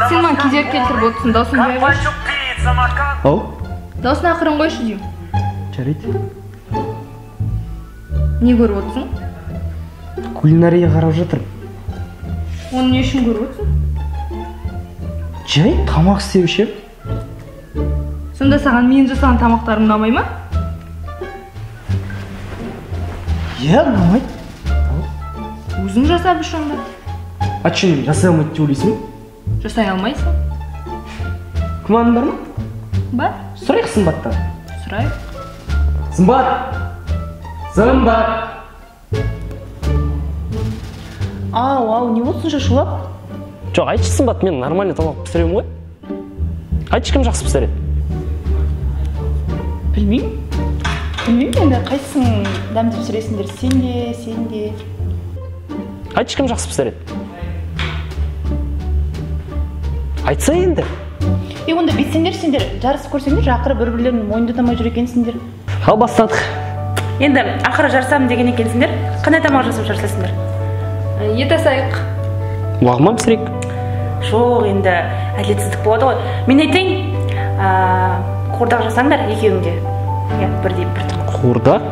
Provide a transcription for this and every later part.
Сен маған кедергі келтіріп отырсың, дауысын жай қойшы. Ау? Дауысын ақырын қойшы деймін. Жарайды. Не көріп отырсың? Кулинария қарап жатыр. Оны не үшін көріп отырсың? Жай, тамақ істеуші. Сонда саған мен жасаған тамақтарым ұнамай ма? Иә, ұнамайды. Өзің жасап үш онда. А чын, жасай алмайды деп ойлайсың? Жасай алмайсың. Күмәнің бар ма? Бар. Сұрайық Сымбаттан. Сұрайық. Сымбат! Сымбат! Ау, не болсын шулап? Жоқ, айтшы Сымбат, мен нормальный тамақ пісіремін ғой. Айтшы, кім жақсы пісіреді? Білмеймін енді, қайсың дәмді пісіресіңдер, сен де. Айтшы, кім жақсы пісіреді? Айтса енді. Онда бетсеңдер, жарысып көрсеңдер, ақыры бір-бірлерін мойынды тамай жүр екенсіңдер. Ал бастадық. Енді ақыры жарысамын деген екенсіңдер, қандай тамақ жасап жарысасыңдар? Ет асайық. Уағыма пісірейік. Жоқ, енді әділетсіздік болады ғой. Мен айтайын, қуырдақ жасаңдар екеуіңде. Бірдей бір тамақ. Қуырдақ?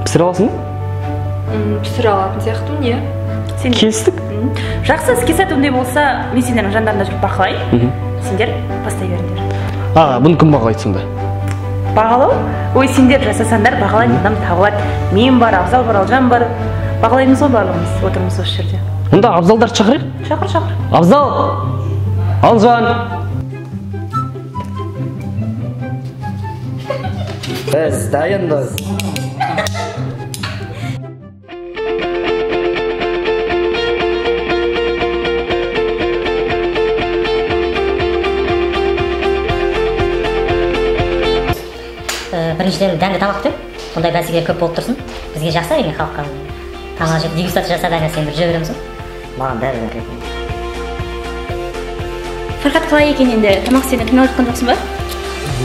Пісіре аласың ба? Пісіре алатын сияқты, не? Келістік. Жақсы, іске сәтімдей болса, мен сендердің жандарында жүріп бақылайын. Сендер бастай беріңдер. Бұны кім бағалайды сонда? Бағалау? Ой, сендер жасасаңдар бағалайтын адам табылады. Мен бар, Абзал бар, Алжан бар. Бағалаймыз ғой барлығымыз, отырмыз осы жерде. Онда Абзалдар шақырайық? Шақыр. Абзал! Алжан! Біз дайынбыз. Біріншіден дәмді тамақ деп, бұндай бәсеке көп болып тұрсын. Бізге жақсы әрине халыққа. Тамақ жеп дегустация жасап әр нәрсені бір жүре береміз ғой. Маған бәрі рет. Фархат қалай екен енді? Тамақ істеуіне қиналып жатқан жоқсың ба?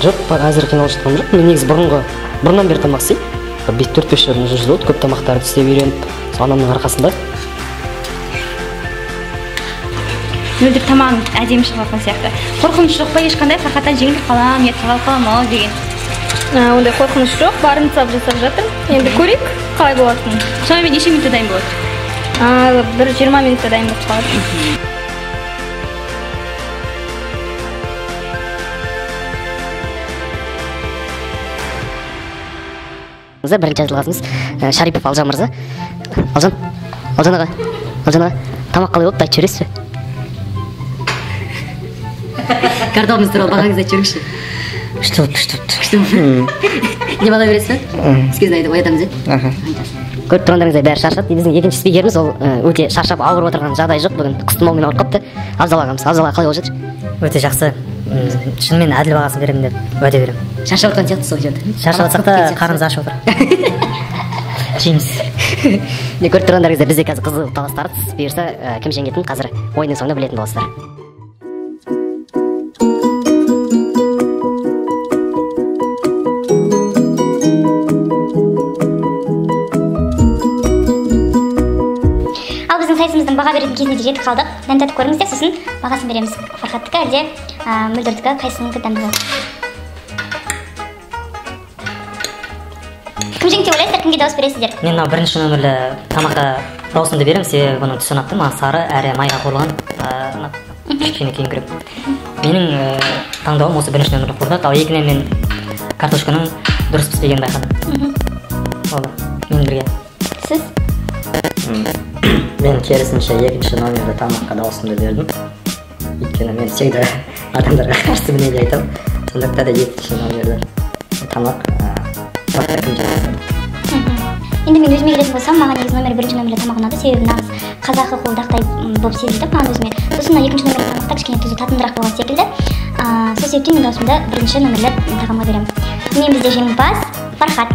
Жоқ, әзір қиналып жатқан жоқ. Мен негізі бұрыннан бері тамақ істеймін. 4-5 жыл болды, көп тамақтарды істеп үйреніп, анамның арқасында. Мөлдір тамағың әдемі шығып жатқан сияқты. Қорқыныш жоқ па ешқандай? Фархаттан жеңіліп қалам, ет қалып қалам деген. Ондай қорқыныш жоқ, барын салып жасап жатыр. Енді көрейік, қалай болатынын. Шамамен неше минутта дайын болады? Бір 20 минутта дайын болып қалады. Бірінші жазылғасымыз Шарипов Алжан мырза. Алжан аға, тамақ қалай болыпты, айтып жібересіз бе? Картопыңыз туралы бағаңызды айтып жіберіңізші. Күшті болды. Не бала бересіз бе? Сізге айтып оятамыз, көріп тұрғандарыңыздай бәрі шаршады. Біздің екінші спикеріміз ол өте шаршап ауырып отырған жағдай жоқ. Бүгін құс тұмаумен ауырып қалыпты. Абзал ағамыз. Абзал аға қалай болып жатыр? Өте жақсы. Шынымен әділ бағасын беремін деп уәде беремін. Шаршап отқан сияқты сол жерде. Шаршап отсақ та қарнымыз ашып отыр. Жейміз. Көріп тұрғандарыңыздай бізде қазір қызу таластарыз. Бұйырса кім жеңетінін қазір ойынның соңында білетін боласыздар. Сайысымыздың баға беретін кезіне де жетіп қалдық. Дәм татып көріңіздер, сосын бағасын береміз. Фархаттікі әлде Мөлдірдікі қайсының дәмді болады? Кім жеңді деп ойлайсыздар, кімге дауыс бересіздер? Мен мынау бірінші нөмірлі тамаққа даусымды беремін, себебі бұның түсі ұнапты. Маған сары әрі майға қуырылған кішкене кейін көрем. Менің таңдауым осы бірінші нөмірлі қуырдақ, ал екінен мен картошканың дұрыс піспегенін байқадым. Ол мен бірге. Сіз? Мен керісінше екінші номерді тамаққа даусымды бердім. Өйткені мен всегда адамдарға қарсы мінеге айтамын. Сондықтан да екінші номерді тамақ кім жасайды. Енді мен өзіме келетін болсам, маған негізі номер бірінші номерлі тамақ ұнады, себебі нағыз қазақы қолдақтай болып сезілді маған өзіме. Сосын екінші номерлі тамақта кішкене тұзы татымдырақ болған секілді. Сол себептен мен даусымды бірінші номерлі тағамға беремін. Мен бізде жеңімпаз Фархат.